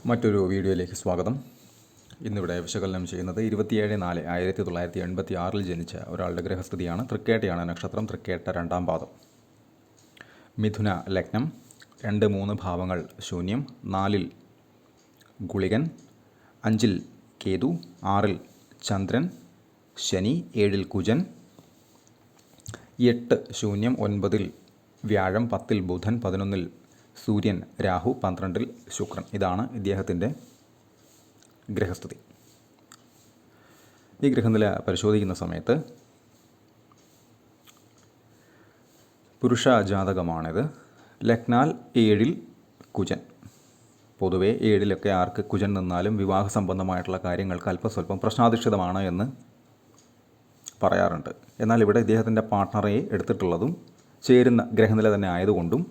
മറ്റൊരു വീഡിയോയിലേക്ക് സ്വാഗതം. ഇന്നിവിടെ വിശകലനം ചെയ്യുന്നത് 27/4/1986 ജനിച്ച ഒരാളുടെ ഗ്രഹസ്ഥിതിയാണ്. തൃക്കേട്ടയാണ് നക്ഷത്രം, തൃക്കേട്ട 2-ാം പാദം. മിഥുന ലഗ്നം, 2-3 ഭാവങ്ങൾ ശൂന്യം, 4-ൽ ഗുളികൻ, 5-ൽ കേതു, 6-ൽ ചന്ദ്രൻ, ശനി, 7-ൽ കുജൻ, 8 ശൂന്യം, 9-ൽ വ്യാഴം, 10-ൽ ബുധൻ, 11-ൽ സൂര്യൻ, രാഹു, 12-ൽ ശുക്രൻ. ഇതാണ് ഇദ്ദേഹത്തിൻ്റെ ഗ്രഹസ്ഥിതി. ഈ ഗ്രഹനില പരിശോധിക്കുന്ന സമയത്ത് പുരുഷ ജാതകമാണിത്. ലഗ്നാൽ 7-ൽ കുജൻ. പൊതുവേ 7-ലൊക്കെ ആർക്ക് കുജൻ നിന്നാലും വിവാഹ സംബന്ധമായിട്ടുള്ള കാര്യങ്ങൾക്ക് അല്പസ്വല്പം പ്രശ്നാധിഷ്ഠിതമാണ് എന്ന് പറയാറുണ്ട്. എന്നാൽ ഇവിടെ ഇദ്ദേഹത്തിൻ്റെ പാർട്ട്ണറെ എടുത്തിട്ടുള്ളതും ചേരുന്ന ഗ്രഹനില തന്നെ ആയതുകൊണ്ടും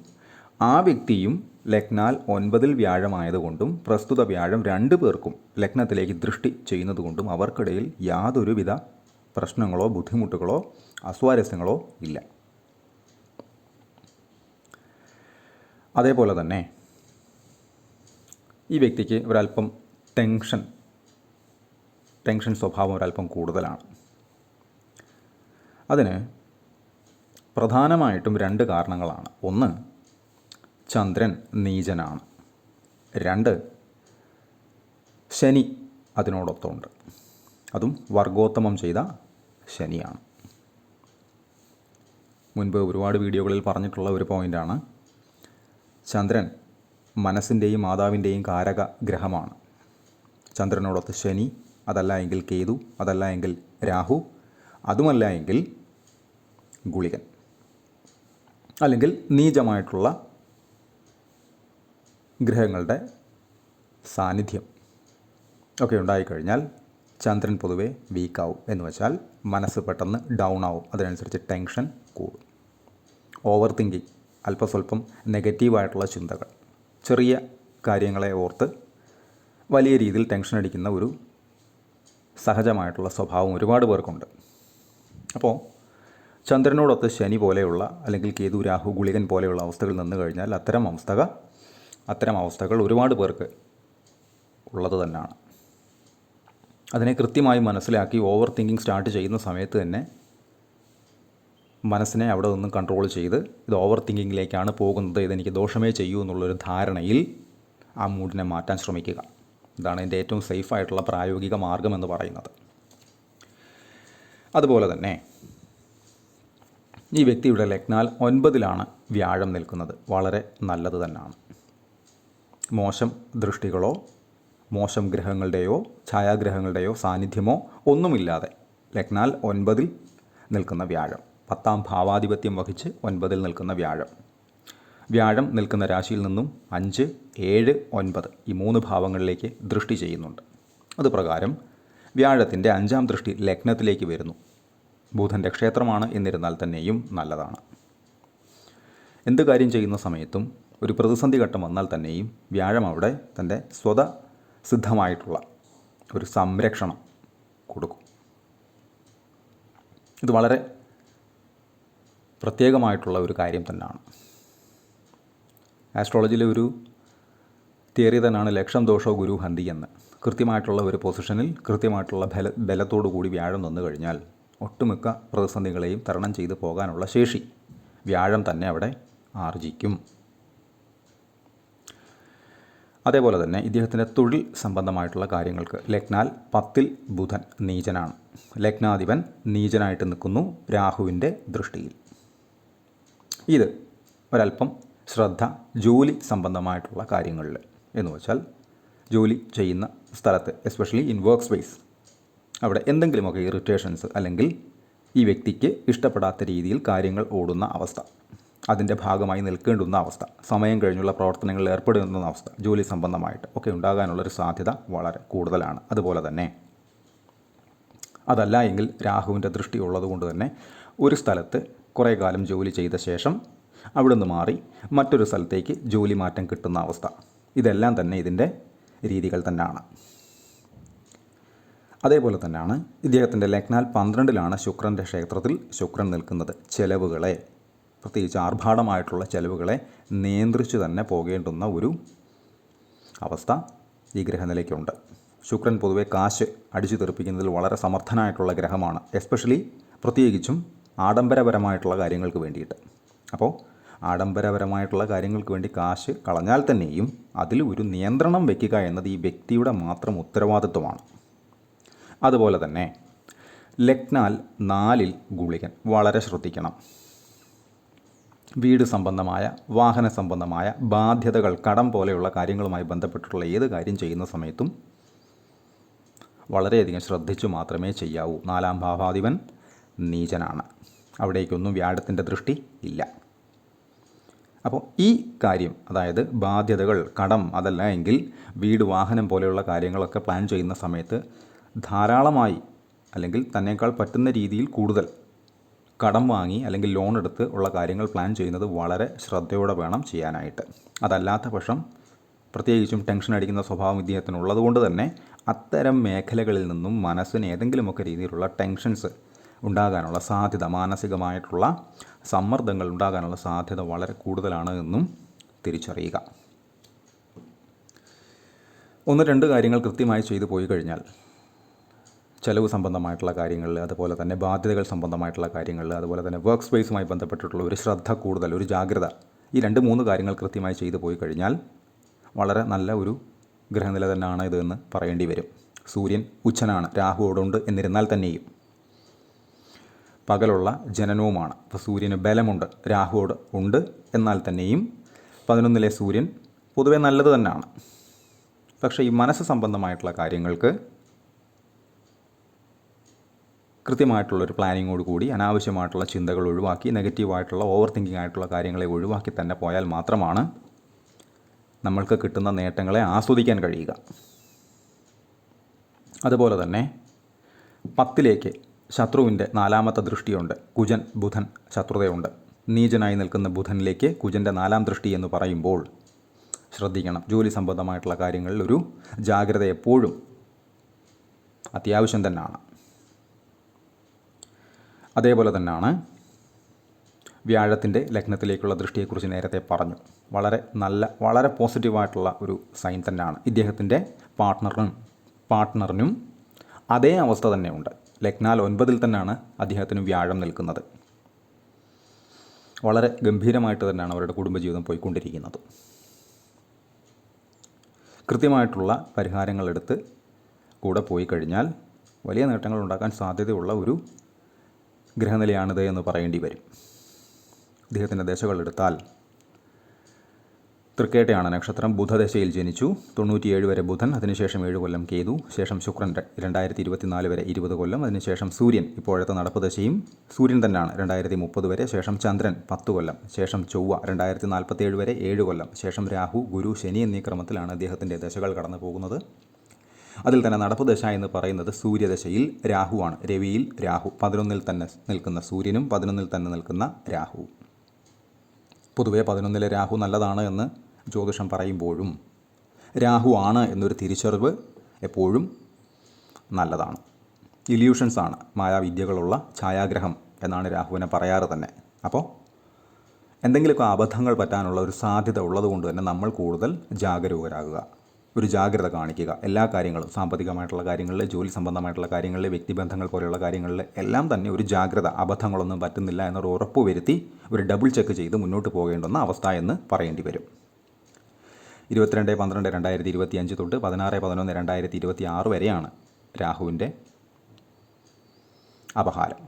ആ വ്യക്തിയും ലഗ്നാൽ 9-ൽ വ്യാഴമായതുകൊണ്ടും പ്രസ്തുത വ്യാഴം 2 പേർക്കും ലഗ്നത്തിലേക്ക് ദൃഷ്ടി ചെയ്യുന്നതുകൊണ്ടും അവർക്കിടയിൽ യാതൊരുവിധ പ്രശ്നങ്ങളോ ബുദ്ധിമുട്ടുകളോ അസ്വാരസ്യങ്ങളോ ഇല്ല. അതേപോലെ തന്നെ ഈ വ്യക്തിക്ക് ഒരല്പം ടെൻഷൻ സ്വഭാവം ഒരല്പം കൂടുതലാണ്. അതിന് പ്രധാനമായിട്ടും 2 കാരണങ്ങളാണ്. ഒന്ന്, ചന്ദ്രൻ നീചനാണ്. 2, ശനി അതിനോടൊത്തുണ്ട്. അതും വർഗോത്തമം ചെയ്ത ശനിയാണ്. മുൻപ് ഒരുപാട് വീഡിയോകളിൽ പറഞ്ഞിട്ടുള്ള ഒരു പോയിൻ്റാണ്. ചന്ദ്രൻ മനസ്സിൻ്റെയും മാതാവിൻ്റെയും കാരക ഗ്രഹമാണ്. ചന്ദ്രനോടൊത്ത് ശനി, അതല്ല എങ്കിൽ കേതു, അതല്ല എങ്കിൽ രാഹു, അതുമല്ല എങ്കിൽ ഗുളികൻ, അല്ലെങ്കിൽ നീചമായിട്ടുള്ള ഗ്രഹങ്ങളുടെ സാന്നിധ്യം ഒക്കെ ഉണ്ടായിക്കഴിഞ്ഞാൽ ചന്ദ്രൻ പൊതുവെ വീക്കാവും. എന്ന് വെച്ചാൽ മനസ്സ് പെട്ടെന്ന് ഡൗൺ ആവും. അതിനനുസരിച്ച് ടെൻഷൻ കൂടും. ഓവർ തിങ്കിങ്, അല്പസ്വല്പം നെഗറ്റീവായിട്ടുള്ള ചിന്തകൾ, ചെറിയ കാര്യങ്ങളെ ഓർത്ത് വലിയ രീതിയിൽ ടെൻഷൻ അടിക്കുന്ന ഒരു സഹജമായിട്ടുള്ള സ്വഭാവം ഒരുപാട് പേർക്കുണ്ട്. അപ്പോൾ ചന്ദ്രനോടൊത്ത് ശനി പോലെയുള്ള അല്ലെങ്കിൽ കേതു, രാഹു, ഗുളികൻ പോലെയുള്ള അവസ്ഥകൾ നിന്ന് കഴിഞ്ഞാൽ അത്തരം അവസ്ഥകൾ ഒരുപാട് പേർക്ക് ഉള്ളത് തന്നെയാണ്. അതിനെ കൃത്യമായി മനസ്സിലാക്കി ഓവർ തിങ്കിങ് സ്റ്റാർട്ട് ചെയ്യുന്ന സമയത്ത് തന്നെ മനസ്സിനെ അവിടെ നിന്നും കൺട്രോൾ ചെയ്ത് ഇത് ഓവർ തിങ്കിങ്ങിലേക്കാണ് പോകുന്നത്, ഇതെനിക്ക് ദോഷമേ ചെയ്യൂ എന്നുള്ളൊരു ധാരണയിൽ ആ മൂഡിനെ മാറ്റാൻ ശ്രമിക്കുക. ഇതാണ് എൻ്റെ ഏറ്റവും സേഫായിട്ടുള്ള പ്രായോഗിക മാർഗമെന്ന് പറയുന്നത്. അതുപോലെ തന്നെ ഈ വ്യക്തിയുടെ ലഗ്നാൽ 9-ലാണ് വ്യാഴം നിൽക്കുന്നത്. വളരെ നല്ലത് തന്നെയാണ്. മോശം ദൃഷ്ടികളോ മോശം ഗ്രഹങ്ങളുടെയോ ഛായാഗ്രഹങ്ങളുടെയോ സാന്നിധ്യമോ ഒന്നുമില്ലാതെ ലഗ്നാൽ 9-ൽ നിൽക്കുന്ന വ്യാഴം, 10-ാം ഭാവാധിപത്യം വഹിച്ച് 9-ൽ നിൽക്കുന്ന വ്യാഴം നിൽക്കുന്ന രാശിയിൽ നിന്നും 5, 7, 9 ഈ 3 ഭാവങ്ങളിലേക്ക് ദൃഷ്ടി ചെയ്യുന്നുണ്ട്. അതുപ്രകാരം വ്യാഴത്തിൻ്റെ 5-ാം ദൃഷ്ടി ലഗ്നത്തിലേക്ക് വരുന്നു. ബുധൻ്റെ ക്ഷേത്രമാണ് എന്നിരുന്നാൽ തന്നെയും നല്ലതാണ്. എന്ത് കാര്യം ചെയ്യുന്ന സമയത്തും ഒരു പ്രതിസന്ധി ഘട്ടം വന്നാൽ തന്നെയും വ്യാഴം അവിടെ തൻ്റെ സ്വതസിദ്ധമായിട്ടുള്ള ഒരു സംരക്ഷണം കൊടുക്കും. ഇത് വളരെ പ്രത്യേകമായിട്ടുള്ള ഒരു കാര്യം തന്നെയാണ്. ആസ്ട്രോളജിയിലെ ഒരു തിയറി തന്നെയാണ് ലക്ഷം ദോഷോ ഗുരു ഹന്തി എന്ന്. കൃത്യമായിട്ടുള്ള ഒരു പൊസിഷനിൽ കൃത്യമായിട്ടുള്ള ബലത്തോടു കൂടി വ്യാഴം നിന്നു കഴിഞ്ഞാൽ ഒട്ടുമിക്ക പ്രതിസന്ധികളെയും തരണം ചെയ്ത് പോകാനുള്ള ശേഷി വ്യാഴം തന്നെ അവിടെ ആർജിക്കും. അതേപോലെ തന്നെ ഇദ്ദേഹത്തിൻ്റെ തൊഴിൽ സംബന്ധമായിട്ടുള്ള കാര്യങ്ങൾക്ക് ലഗ്നാൽ 10-ൽ ബുധൻ നീചനാണ്. ലഗ്നാധിപൻ നീചനായിട്ട് നിൽക്കുന്നു രാഹുവിൻ്റെ ദൃഷ്ടിയിൽ. ഇത് ഒരല്പം ശ്രദ്ധ ജോലി സംബന്ധമായിട്ടുള്ള കാര്യങ്ങളിൽ, എന്ന് വെച്ചാൽ ജോലി ചെയ്യുന്ന സ്ഥലത്ത്, എസ്പെഷ്യലി ഇൻ വർക്ക് സ്പേസ്, അവിടെ എന്തെങ്കിലുമൊക്കെ ഇറിറ്റേഷൻസ് അല്ലെങ്കിൽ ഈ വ്യക്തിക്ക് ഇഷ്ടപ്പെടാത്ത രീതിയിൽ കാര്യങ്ങൾ ഓടുന്ന അവസ്ഥ, അതിൻ്റെ ഭാഗമായി നിൽക്കേണ്ടുന്ന അവസ്ഥ, സമയം കഴിഞ്ഞുള്ള പ്രവർത്തനങ്ങളിൽ ഏർപ്പെടുന്ന അവസ്ഥ, ജോലി സംബന്ധമായിട്ട് ഒക്കെ ഉണ്ടാകാനുള്ളൊരു സാധ്യത വളരെ കൂടുതലാണ്. അതുപോലെ തന്നെ അതല്ല എങ്കിൽ രാഹുവിൻ്റെ ദൃഷ്ടി ഉള്ളതുകൊണ്ട് തന്നെ ഒരു സ്ഥലത്ത് കുറേ കാലം ജോലി ചെയ്ത ശേഷം അവിടെ നിന്ന് മാറി മറ്റൊരു സ്ഥലത്തേക്ക് ജോലി മാറ്റം കിട്ടുന്ന അവസ്ഥ, ഇതെല്ലാം തന്നെ ഇതിൻ്റെ രീതികൾ തന്നെയാണ്. അതേപോലെ തന്നെയാണ് ഇദ്ദേഹത്തിൻ്റെ ലഗ്നാൽ 12-ലാണ് ശുക്രൻ്റെ ക്ഷേത്രത്തിൽ ശുക്രൻ നിൽക്കുന്നത്. ചെലവുകളെ, പ്രത്യേകിച്ച് ആർഭാടമായിട്ടുള്ള ചെലവുകളെ നിയന്ത്രിച്ചു തന്നെ പോകേണ്ടുന്ന ഒരു അവസ്ഥ ഈ ഗ്രഹനിലയ്ക്കുണ്ട്. ശുക്രൻ പൊതുവെ കാശ് അടിച്ചു തെറിപ്പിക്കുന്നതിൽ വളരെ സമർത്ഥനായിട്ടുള്ള ഗ്രഹമാണ്, എസ്പെഷ്യലി പ്രത്യേകിച്ചും ആഡംബരപരമായിട്ടുള്ള കാര്യങ്ങൾക്ക് വേണ്ടിയിട്ട്. അപ്പോൾ ആഡംബരപരമായിട്ടുള്ള കാര്യങ്ങൾക്ക് വേണ്ടി കാശ് കളഞ്ഞാൽ തന്നെയും അതിൽ ഒരു നിയന്ത്രണം വയ്ക്കുക എന്നത് ഈ വ്യക്തിയുടെ മാത്രം ഉത്തരവാദിത്വമാണ്. അതുപോലെ തന്നെ ലഗ്നാൽ 4-ൽ ഗുളികൻ വളരെ ശ്രദ്ധിക്കണം. വീട് സംബന്ധമായ, വാഹന സംബന്ധമായ ബാധ്യതകൾ, കടം പോലെയുള്ള കാര്യങ്ങളുമായി ബന്ധപ്പെട്ടിട്ടുള്ള ഏത് കാര്യം ചെയ്യുന്ന സമയത്തും വളരെയധികം ശ്രദ്ധിച്ചു മാത്രമേ ചെയ്യാവൂ. 4-ാം ഭാവാധിപൻ നീചനാണ്, അവിടേക്കൊന്നും വ്യാഴത്തിൻ്റെ ദൃഷ്ടി ഇല്ല. അപ്പോൾ ഈ കാര്യം, അതായത് ബാധ്യതകൾ, കടം, അതല്ല എങ്കിൽ വീട്, വാഹനം പോലെയുള്ള കാര്യങ്ങളൊക്കെ പ്ലാൻ ചെയ്യുന്ന സമയത്ത് ധാരാളമായി അല്ലെങ്കിൽ തന്നേക്കാൾ പറ്റുന്ന രീതിയിൽ കൂടുതൽ കടം വാങ്ങി അല്ലെങ്കിൽ ലോൺ എടുത്ത് ഉള്ള കാര്യങ്ങൾ പ്ലാൻ ചെയ്യുന്നത് വളരെ ശ്രദ്ധയോടെ വേണം ചെയ്യാനായിട്ട്. അതല്ലാത്ത പക്ഷം, പ്രത്യേകിച്ചും ടെൻഷൻ അടിക്കുന്ന സ്വഭാവം ഇദ്ദേഹത്തിനുള്ളത് കൊണ്ട് തന്നെ അത്തരം മേഖലകളിൽ നിന്നും മനസ്സിന് ഏതെങ്കിലുമൊക്കെ രീതിയിലുള്ള ടെൻഷൻസ് ഉണ്ടാകാനുള്ള സാധ്യത, മാനസികമായിട്ടുള്ള സമ്മർദ്ദങ്ങൾ ഉണ്ടാകാനുള്ള സാധ്യത വളരെ കൂടുതലാണ് എന്നും തിരിച്ചറിയുക. 1-2 കാര്യങ്ങൾ കൃത്യമായി ചെയ്തു പോയി കഴിഞ്ഞാൽ, ചെലവ് സംബന്ധമായിട്ടുള്ള കാര്യങ്ങളിൽ, അതുപോലെ തന്നെ ബാധ്യതകൾ സംബന്ധമായിട്ടുള്ള കാര്യങ്ങളിൽ, അതുപോലെ തന്നെ വർക്ക് സ്പേസുമായി ബന്ധപ്പെട്ടിട്ടുള്ള ഒരു ശ്രദ്ധ കൂടുതൽ, ഒരു ജാഗ്രത, ഈ 2-3 കാര്യങ്ങൾ കൃത്യമായി ചെയ്തു പോയി കഴിഞ്ഞാൽ വളരെ നല്ല ഒരു ഗ്രഹനില തന്നെയാണ് ഇതെന്ന് പറയേണ്ടി വരും. സൂര്യൻ ഉച്ചനാണ്, രാഹുവോടുണ്ട് എന്നിരുന്നാൽ തന്നെയും പകലുള്ള ജനനവുമാണ്. അപ്പോൾ സൂര്യന് ബലമുണ്ട്, രാഹുവോട് ഉണ്ട് എന്നാൽ തന്നെയും 11-ലെ സൂര്യൻ പൊതുവെ നല്ലത് തന്നെയാണ്. പക്ഷേ ഈ മനസ്സ് സംബന്ധമായിട്ടുള്ള കാര്യങ്ങൾക്ക് കൃത്യമായിട്ടുള്ളൊരു പ്ലാനിങ്ങോട് കൂടി അനാവശ്യമായിട്ടുള്ള ചിന്തകൾ ഒഴിവാക്കി, നെഗറ്റീവായിട്ടുള്ള ഓവർ തിങ്കിങ് ആയിട്ടുള്ള കാര്യങ്ങളെ ഒഴിവാക്കി തന്നെ പോയാൽ മാത്രമാണ് നമ്മൾക്ക് കിട്ടുന്ന നേട്ടങ്ങളെ ആസ്വദിക്കാൻ കഴിയുക. അതുപോലെ തന്നെ 10-ലേക്ക് ശത്രുവിൻ്റെ 4-ാമത്തെ ദൃഷ്ടിയുണ്ട്. കുജൻ, ബുധൻ ശത്രുതയുണ്ട്. നീചനായി നിൽക്കുന്ന ബുധനിലേക്ക് കുജൻ്റെ 4-ാം ദൃഷ്ടി എന്ന് പറയുമ്പോൾ ശ്രദ്ധിക്കണം. ജോലി സംബന്ധമായിട്ടുള്ള കാര്യങ്ങളിൽ ഒരു ജാഗ്രത എപ്പോഴും അത്യാവശ്യം തന്നെയാണ്. അതേപോലെ തന്നെയാണ് വ്യാഴത്തിൻ്റെ ലഗ്നത്തിലേക്കുള്ള ദൃഷ്ടിയെക്കുറിച്ച് നേരത്തെ പറഞ്ഞു. വളരെ പോസിറ്റീവായിട്ടുള്ള ഒരു സൈൻ തന്നെയാണ്. ഇദ്ദേഹത്തിൻ്റെ പാർട്ട്ണറിനും അതേ അവസ്ഥ തന്നെയുണ്ട്. ലഗ്നാൽ 9-ൽ തന്നെയാണ് അദ്ദേഹത്തിന് വ്യാഴം നിൽക്കുന്നത്. വളരെ ഗംഭീരമായിട്ട് തന്നെയാണ് അവരുടെ കുടുംബജീവിതം പോയിക്കൊണ്ടിരിക്കുന്നത്. കൃത്യമായിട്ടുള്ള പരിഹാരങ്ങളെടുത്ത് കൂടെ പോയി കഴിഞ്ഞാൽ വലിയ നേട്ടങ്ങൾ ഉണ്ടാക്കാൻ സാധ്യതയുള്ള ഒരു ഗ്രഹനിലയാണിത് എന്ന് പറയേണ്ടി വരും. അദ്ദേഹത്തിൻ്റെ ദശകളെടുത്താൽ തൃക്കേട്ടയാണ് നക്ഷത്രം. ബുധദശയിൽ ജനിച്ചു. 97 വരെ ബുധൻ, അതിനുശേഷം 7 കൊല്ലം കേതു, ശേഷം ശുക്രൻ 2024 വരെ 20 കൊല്ലം, അതിനുശേഷം സൂര്യൻ ഇപ്പോഴത്തെ നടപ്പ് ദശയും സൂര്യൻ തന്നെയാണ് 2030 വരെ, ശേഷം ചന്ദ്രൻ 10 കൊല്ലം, ശേഷം ചൊവ്വ 2047 വരെ 7 കൊല്ലം, ശേഷം രാഹു, ഗുരു, ശനി എന്നീ ക്രമത്തിലാണ് അദ്ദേഹത്തിൻ്റെ ദശകൾ കടന്നു പോകുന്നത്. അതിൽ തന്നെ നടപ്പ് ദശ എന്ന് പറയുന്നത് സൂര്യദശയിൽ രാഹുവാണ്. രവിയിൽ രാഹു, 11-ൽ തന്നെ നിൽക്കുന്ന സൂര്യനും 11-ൽ തന്നെ നിൽക്കുന്ന രാഹുവും. പൊതുവെ 11-ലെ രാഹു നല്ലതാണ് എന്ന് ജ്യോതിഷം പറയുമ്പോഴും രാഹു ആണ് എന്നൊരു തിരിച്ചറിവ് എപ്പോഴും നല്ലതാണ്. ഇല്യൂഷൻസാണ്, മായാവിദ്യകളുള്ള ഛായാഗ്രഹം എന്നാണ് രാഹുവിനെ പറയാറ് തന്നെ. അപ്പോൾ എന്തെങ്കിലുമൊക്കെ അബദ്ധങ്ങൾ പറ്റാനുള്ള ഒരു സാധ്യത ഉള്ളതുകൊണ്ട് തന്നെ നമ്മൾ കൂടുതൽ ജാഗരൂകരാകുക, ഒരു ജാഗ്രത കാണിക്കുക. എല്ലാ കാര്യങ്ങളും, സാമ്പത്തികമായിട്ടുള്ള കാര്യങ്ങളിൽ, ജോലി സംബന്ധമായിട്ടുള്ള കാര്യങ്ങളിൽ, വ്യക്തിബന്ധങ്ങൾ പോലെയുള്ള കാര്യങ്ങളിൽ എല്ലാം തന്നെ ഒരു ജാഗ്രത, അബദ്ധങ്ങളൊന്നും പറ്റുന്നില്ല എന്നൊരു ഉറപ്പ് വരുത്തി ഒരു ഡബിൾ ചെക്ക് ചെയ്ത് മുന്നോട്ട് പോകേണ്ടുന്ന അവസ്ഥ എന്ന് പറയേണ്ടി വരും. 22/12/2025 തൊട്ട് 16/11/2026 വരെയാണ് രാഹുവിൻ്റെ അപഹാരം.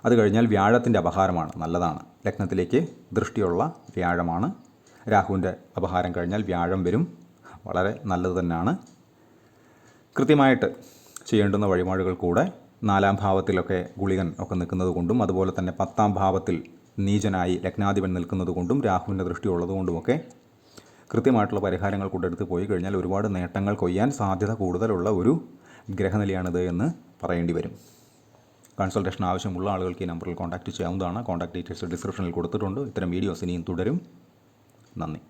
അത് കഴിഞ്ഞാൽ വ്യാഴത്തിൻ്റെ അപഹാരമാണ്, നല്ലതാണ്. ലഗ്നത്തിലേക്ക് ദൃഷ്ടിയുള്ള വ്യാഴമാണ്. രാഹുവിൻ്റെ അപഹാരം കഴിഞ്ഞാൽ വ്യാഴം വരും, വളരെ നല്ലത് തന്നെയാണ്. കൃത്യമായിട്ട് ചെയ്യേണ്ടുന്ന വഴിപാടുകൾ കൂടെ 4-ാം ഭാവത്തിലൊക്കെ ഗുളികൻ ഒക്കെ നിൽക്കുന്നത് കൊണ്ടും, അതുപോലെ തന്നെ 10-ാം ഭാവത്തിൽ നീചനായി ലഗ്നാധിപൻ നിൽക്കുന്നത് കൊണ്ടും, രാഹുവിൻ്റെ ദൃഷ്ടി ഉള്ളതുകൊണ്ടുമൊക്കെ കൃത്യമായിട്ടുള്ള പരിഹാരങ്ങൾ കൊണ്ടെടുത്ത് പോയി കഴിഞ്ഞാൽ ഒരുപാട് നേട്ടങ്ങൾ കൊയ്യാൻ സാധ്യത കൂടുതലുള്ള ഒരു ഗ്രഹനിലയാണിത് എന്ന് പറയേണ്ടി വരും. കൺസൾട്ടേഷൻ ആവശ്യമുള്ള ആളുകൾക്ക് ഈ നമ്പറിൽ കോൺടാക്റ്റ് ചെയ്യാവുന്നതാണ്. കോൺടാക്ട് ഡീറ്റെയിൽസ് ഡിസ്ക്രിപ്ഷനിൽ കൊടുത്തിട്ടുണ്ട്. ഇത്തരം വീഡിയോസ് ഇനിയും തുടരും. നന്ദി.